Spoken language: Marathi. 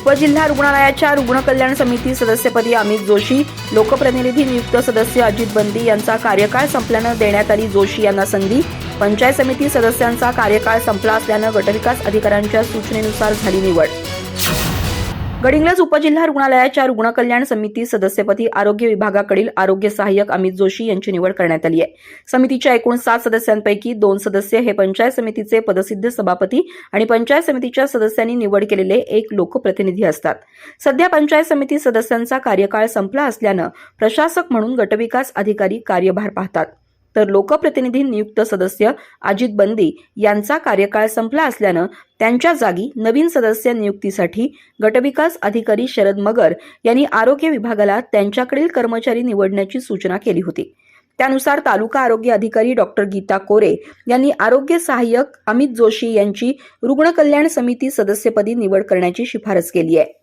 उपजिल्हा रुग्णालयाच्या रुग्ण कल्याण समिती सदस्यपदी अमित जोशी, लोकप्रतिनिधी नियुक्त सदस्य अजित बंदी यांचा कार्यकाळ संपल्यानं देण्यात आली जोशी यांना संधी. पंचायत समिती सदस्यांचा कार्यकाळ संपला असल्यानं गटविकास अधिकाऱ्यांच्या सूचनेनुसार झाली निवड. गडिंग्लज उपजिल्हा रुग्णालयाच्या रुग्ण कल्याण समिती सदस्यपदी आरोग्य विभागाकडील आरोग्य सहाय्यक अमित जोशी यांची निवड करण्यात आली आहे. समितीच्या एकूण 7 सदस्यांपैकी 2 सदस्य हे पंचायत समितीचे पदसिद्ध सभापती आणि पंचायत समितीच्या सदस्यांनी निवड केलेले एक लोकप्रतिनिधी असतात. सध्या पंचायत समिती सदस्यांचा कार्यकाळ संपला असल्यानं प्रशासक म्हणून गटविकास अधिकारी कार्यभार पाहतात, तर लोकप्रतिनिधी नियुक्त सदस्य अजित बंदी यांचा कार्यकाळ संपला असल्यानं त्यांच्या जागी नवीन सदस्य नियुक्तीसाठी गटविकास अधिकारी शरद मगर यांनी आरोग्य विभागाला त्यांच्याकडील कर्मचारी निवडण्याची सूचना केली होती. त्यानुसार तालुका आरोग्य अधिकारी डॉक्टर गीता कोरे यांनी आरोग्य सहाय्यक अमित जोशी यांची रुग्ण कल्याण समिती सदस्यपदी निवड करण्याची शिफारस केली आहे.